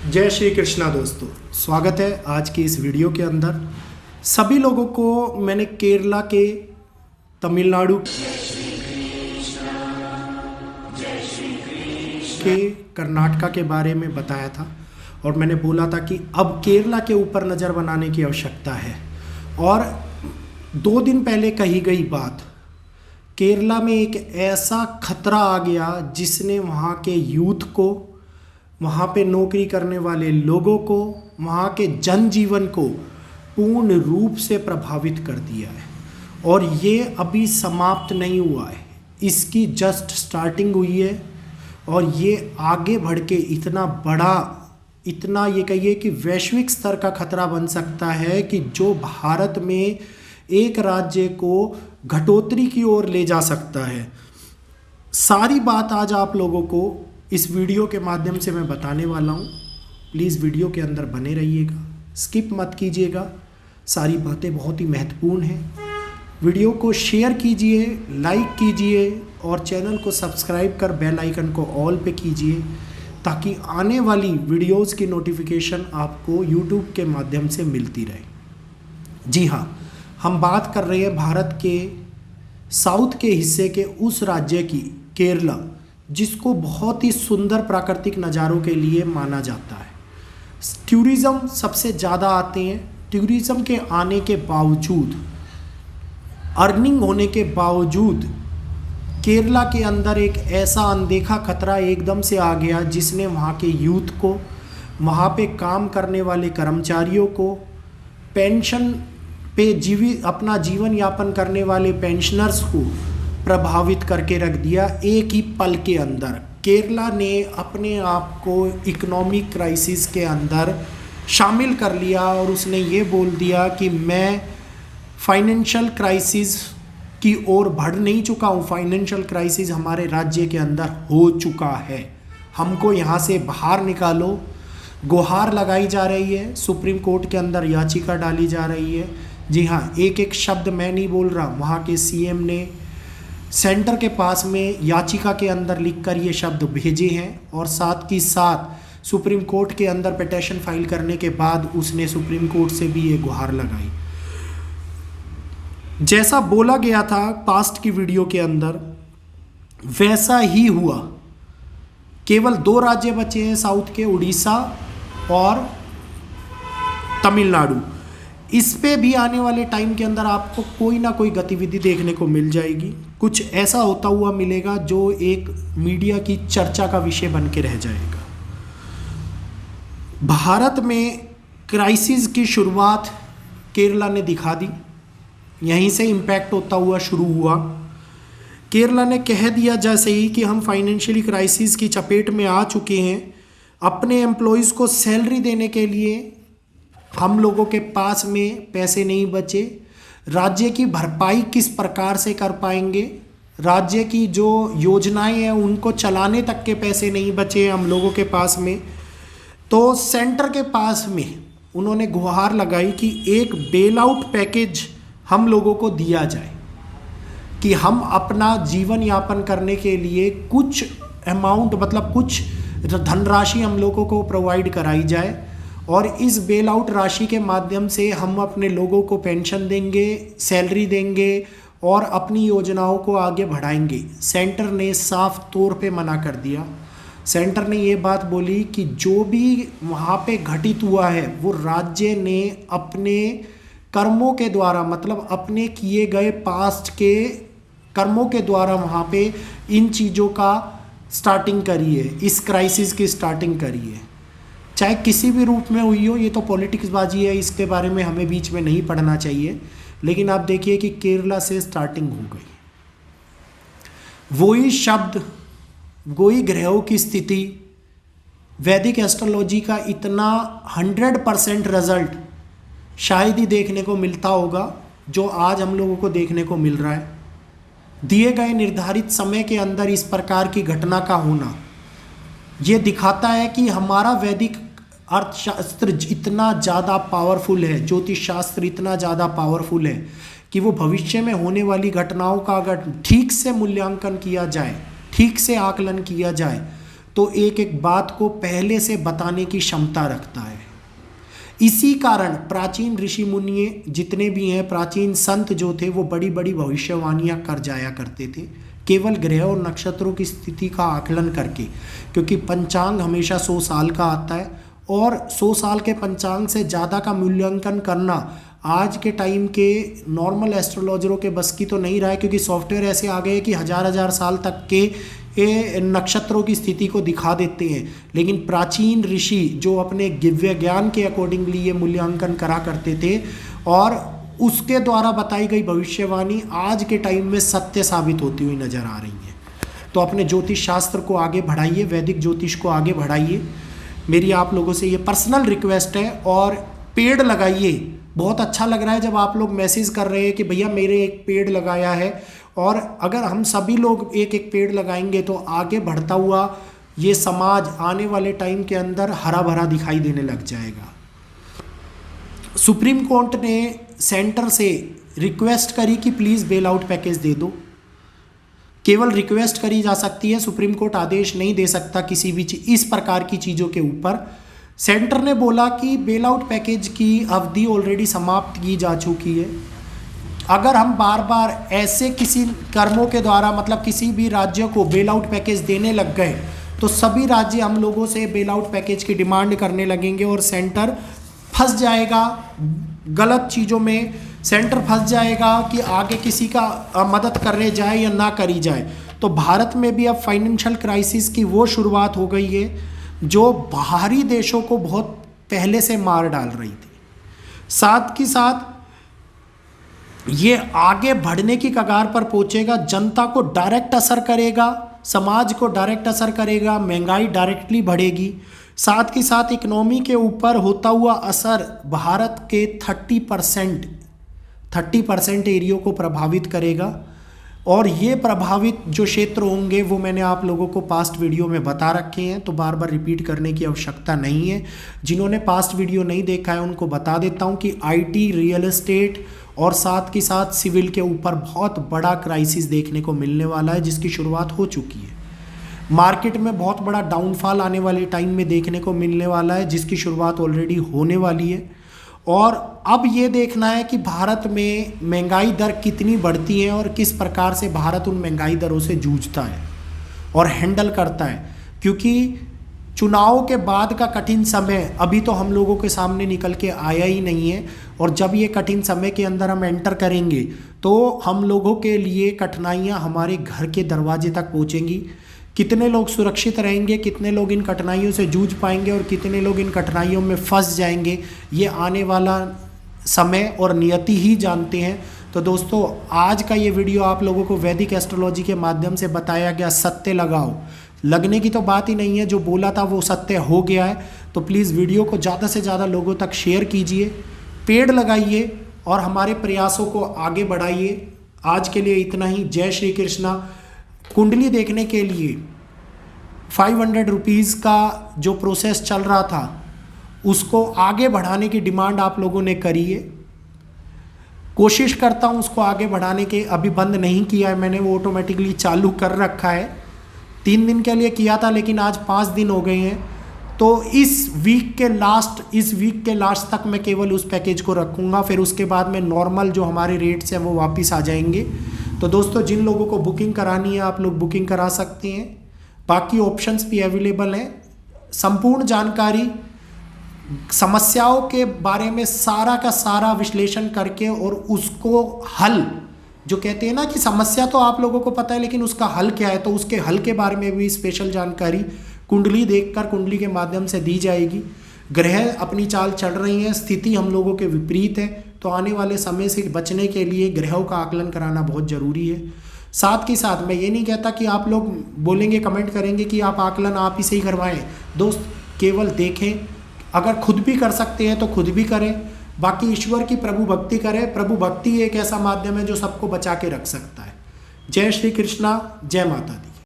जय श्री कृष्णा दोस्तों, स्वागत है आज की इस वीडियो के अंदर। सभी लोगों को मैंने केरला के, तमिलनाडु के, कर्नाटका के बारे में बताया था और मैंने बोला था कि अब केरला के ऊपर नज़र बनाने की आवश्यकता है। और 2 दिन पहले कही गई बात, केरला में एक ऐसा खतरा आ गया जिसने वहाँ के यूथ को, वहाँ पे नौकरी करने वाले लोगों को, वहाँ के जनजीवन को पूर्ण रूप से प्रभावित कर दिया है। और ये अभी समाप्त नहीं हुआ है, इसकी जस्ट स्टार्टिंग हुई है और ये आगे बढ़ के इतना बड़ा, इतना ये कहिए कि वैश्विक स्तर का खतरा बन सकता है कि जो भारत में एक राज्य को घटोतरी की ओर ले जा सकता है। सारी बात आज आप लोगों को इस वीडियो के माध्यम से मैं बताने वाला हूँ। प्लीज़ वीडियो के अंदर बने रहिएगा, स्किप मत कीजिएगा, सारी बातें बहुत ही महत्वपूर्ण हैं। वीडियो को शेयर कीजिए, लाइक कीजिए और चैनल को सब्सक्राइब कर बेल आइकन को ऑल पे कीजिए ताकि आने वाली वीडियोस की नोटिफिकेशन आपको यूट्यूब के माध्यम से मिलती रहे। जी हाँ, हम बात कर रहे हैं भारत के साउथ के हिस्से के उस राज्य की, केरला, जिसको बहुत ही सुंदर प्राकृतिक नज़ारों के लिए माना जाता है। टूरिज़्म सबसे ज़्यादा आते हैं। टूरिज़्म के आने के बावजूद, अर्निंग होने के बावजूद केरला के अंदर एक ऐसा अनदेखा खतरा एकदम से आ गया जिसने वहाँ के यूथ को, वहाँ पे काम करने वाले कर्मचारियों को, पेंशन पे अपना जीवन यापन करने वाले पेंशनर्स को प्रभावित करके रख दिया एक ही पल के अंदर। केरला ने अपने आप को इकोनॉमिक क्राइसिस के अंदर शामिल कर लिया और उसने ये बोल दिया कि मैं फाइनेंशियल क्राइसिस की ओर बढ़ नहीं चुका हूँ, फाइनेंशियल क्राइसिस हमारे राज्य के अंदर हो चुका है, हमको यहाँ से बाहर निकालो। गुहार लगाई जा रही है, सुप्रीम कोर्ट के अंदर याचिका डाली जा रही है। जी हाँ, एक एक शब्द मैं नहीं बोल रहा, वहाँ के सीएम ने सेंटर के पास में याचिका के अंदर लिखकर ये शब्द भेजे हैं और साथ ही साथ सुप्रीम कोर्ट के अंदर पिटीशन फाइल करने के बाद उसने सुप्रीम कोर्ट से भी ये गुहार लगाई। जैसा बोला गया था पास्ट की वीडियो के अंदर, वैसा ही हुआ। केवल 2 राज्य बचे हैं साउथ के, उड़ीसा और तमिलनाडु। इस पे भी आने वाले टाइम के अंदर आपको कोई ना कोई गतिविधि देखने को मिल जाएगी। कुछ ऐसा होता हुआ मिलेगा जो एक मीडिया की चर्चा का विषय बन के रह जाएगा। भारत में क्राइसिस की शुरुआत केरला ने दिखा दी, यहीं से इम्पैक्ट होता हुआ शुरू हुआ। केरला ने कह दिया जैसे ही कि हम फाइनेंशियली क्राइसिस की चपेट में आ चुके हैं, अपने एम्प्लॉयज़ को सैलरी देने के लिए हम लोगों के पास में पैसे नहीं बचे। राज्य की भरपाई किस प्रकार से कर पाएंगे, राज्य की जो योजनाएं हैं उनको चलाने तक के पैसे नहीं बचे हम लोगों के पास में। तो सेंटर के पास में उन्होंने गुहार लगाई कि एक बेल आउट पैकेज हम लोगों को दिया जाए कि हम अपना जीवन यापन करने के लिए कुछ अमाउंट, मतलब कुछ धनराशि हम लोगों को प्रोवाइड कराई जाए और इस बेल आउट राशि के माध्यम से हम अपने लोगों को पेंशन देंगे, सैलरी देंगे और अपनी योजनाओं को आगे बढ़ाएंगे। सेंटर ने साफ तौर पे मना कर दिया। सेंटर ने ये बात बोली कि जो भी वहाँ पे घटित हुआ है वो राज्य ने अपने कर्मों के द्वारा, मतलब अपने किए गए पास्ट के कर्मों के द्वारा वहाँ पे इन चीज़ों का स्टार्टिंग करी है, इस क्राइसिस की स्टार्टिंग करी है। चाहे किसी भी रूप में हुई हो, ये तो पॉलिटिक्स बाजी है, इसके बारे में हमें बीच में नहीं पढ़ना चाहिए। लेकिन आप देखिए कि केरला से स्टार्टिंग हो गई। वही शब्द, वही ग्रहों की स्थिति, वैदिक एस्ट्रोलॉजी का इतना 100% रिजल्ट शायद ही देखने को मिलता होगा जो आज हम लोगों को देखने को मिल रहा है। दिए गए निर्धारित समय के अंदर इस प्रकार की घटना का होना ये दिखाता है कि हमारा वैदिक अर्थशास्त्र इतना ज़्यादा पावरफुल है, ज्योतिष शास्त्र इतना ज़्यादा पावरफुल है कि वो भविष्य में होने वाली घटनाओं का अगर ठीक से मूल्यांकन किया जाए, ठीक से आकलन किया जाए तो एक एक बात को पहले से बताने की क्षमता रखता है। इसी कारण प्राचीन ऋषि मुनि जितने भी हैं, प्राचीन संत जो थे, वो बड़ी बड़ी भविष्यवाणियां कर जाया करते थे, केवल ग्रह और नक्षत्रों की स्थिति का आकलन करके, क्योंकि पंचांग हमेशा 100 साल का आता है और 100 साल के पंचांग से ज़्यादा का मूल्यांकन करना आज के टाइम के नॉर्मल एस्ट्रोलॉजरों के बस की तो नहीं रहा है, क्योंकि सॉफ्टवेयर ऐसे आ गए कि हजार साल तक के नक्षत्रों की स्थिति को दिखा देते हैं। लेकिन प्राचीन ऋषि जो अपने दिव्य ज्ञान के अकॉर्डिंगली ये मूल्यांकन करा करते थे और उसके द्वारा बताई गई भविष्यवाणी आज के टाइम में सत्य साबित होती हुई नजर आ रही है। तो अपने ज्योतिष शास्त्र को आगे बढ़ाइए, वैदिक ज्योतिष को आगे बढ़ाइए, मेरी आप लोगों से ये पर्सनल रिक्वेस्ट है। और पेड़ लगाइए। बहुत अच्छा लग रहा है जब आप लोग मैसेज कर रहे हैं कि भैया मेरे एक पेड़ लगाया है, और अगर हम सभी लोग एक एक पेड़ लगाएंगे तो आगे बढ़ता हुआ ये समाज आने वाले टाइम के अंदर हरा भरा दिखाई देने लग जाएगा। सुप्रीम कोर्ट ने सेंटर से रिक्वेस्ट करी कि प्लीज़ बेल आउट पैकेज दे दो। केवल रिक्वेस्ट करी जा सकती है, सुप्रीम कोर्ट आदेश नहीं दे सकता किसी भी इस प्रकार की चीज़ों के ऊपर। सेंटर ने बोला कि बेल आउट पैकेज की अवधि ऑलरेडी समाप्त की जा चुकी है। अगर हम बार बार ऐसे किसी कर्मों के द्वारा, मतलब किसी भी राज्य को बेल आउट पैकेज देने लग गए तो सभी राज्य हम लोगों से बेल आउट पैकेज की डिमांड करने लगेंगे और सेंटर फंस जाएगा गलत चीज़ों में। सेंटर फंस जाएगा कि आगे किसी का मदद करने जाए या ना करी जाए। तो भारत में भी अब फाइनेंशियल क्राइसिस की वो शुरुआत हो गई है जो बाहरी देशों को बहुत पहले से मार डाल रही थी। साथ ही साथ ये आगे बढ़ने की कगार पर पहुंचेगा, जनता को डायरेक्ट असर करेगा, समाज को डायरेक्ट असर करेगा, महंगाई डायरेक्टली बढ़ेगी। साथ ही साथ इकोनॉमी के ऊपर होता हुआ असर भारत के 30% एरिया को प्रभावित करेगा। और ये प्रभावित जो क्षेत्र होंगे वो मैंने आप लोगों को पास्ट वीडियो में बता रखे हैं, तो बार बार रिपीट करने की आवश्यकता नहीं है। जिन्होंने पास्ट वीडियो नहीं देखा है उनको बता देता हूँ कि आईटी, रियल एस्टेट और साथ ही साथ सिविल के ऊपर बहुत बड़ा क्राइसिस देखने को मिलने वाला है, जिसकी शुरुआत हो चुकी है। मार्केट में बहुत बड़ा डाउनफॉल आने वाले टाइम में देखने को मिलने वाला है, जिसकी शुरुआत ऑलरेडी होने वाली है। और अब ये देखना है कि भारत में महंगाई दर कितनी बढ़ती है और किस प्रकार से भारत उन महंगाई दरों से जूझता है और हैंडल करता है, क्योंकि चुनाव के बाद का कठिन समय अभी तो हम लोगों के सामने निकल के आया ही नहीं है। और जब ये कठिन समय के अंदर हम एंटर करेंगे तो हम लोगों के लिए कठिनाइयाँ हमारे घर के दरवाजे तक पहुँचेंगी। कितने लोग सुरक्षित रहेंगे, कितने लोग इन कठिनाइयों से जूझ पाएंगे और कितने लोग इन कठिनाइयों में फंस जाएंगे, ये आने वाला समय और नियति ही जानते हैं। तो दोस्तों, आज का ये वीडियो आप लोगों को वैदिक एस्ट्रोलॉजी के माध्यम से बताया गया। सत्य लगाओ, लगने की तो बात ही नहीं है, जो बोला था वो सत्य हो गया है। तो प्लीज़ वीडियो को ज़्यादा से ज़्यादा लोगों तक शेयर कीजिए, पेड़ लगाइए और हमारे प्रयासों को आगे बढ़ाइए। आज के लिए इतना ही। जय श्री कृष्णा। कुंडली देखने के लिए 500 रुपीज़ का जो प्रोसेस चल रहा था उसको आगे बढ़ाने की डिमांड आप लोगों ने करी है। कोशिश करता हूँ उसको आगे बढ़ाने के, अभी बंद नहीं किया है मैंने, वो ऑटोमेटिकली चालू कर रखा है। 3 दिन के लिए किया था लेकिन आज 5 दिन हो गए हैं। तो इस वीक के लास्ट तक मैं केवल उस पैकेज को रखूँगा, फिर उसके बाद में नॉर्मल जो हमारे रेट्स हैं वो वापस आ जाएंगे। तो दोस्तों, जिन लोगों को बुकिंग करानी है आप लोग बुकिंग करा सकते हैं। बाकी ऑप्शंस भी अवेलेबल हैं। संपूर्ण जानकारी समस्याओं के बारे में सारा का सारा विश्लेषण करके और उसको हल, जो कहते हैं ना कि समस्या तो आप लोगों को पता है लेकिन उसका हल क्या है, तो उसके हल के बारे में भी स्पेशल जानकारी कुंडली देखकर, कुंडली के माध्यम से दी जाएगी। ग्रह अपनी चाल चल रही हैं, स्थिति हम लोगों के विपरीत है, तो आने वाले समय से बचने के लिए ग्रहों का आकलन कराना बहुत ज़रूरी है। साथ ही साथ मैं ये नहीं कहता कि आप लोग बोलेंगे, कमेंट करेंगे कि आप आकलन आप ही से ही करवाएं। दोस्त, केवल देखें, अगर खुद भी कर सकते हैं तो खुद भी करें, बाकी ईश्वर की प्रभु भक्ति करें। प्रभु भक्ति एक ऐसा माध्यम है जो सबको बचा के रख सकता है। जय श्री कृष्णा, जय माता दी।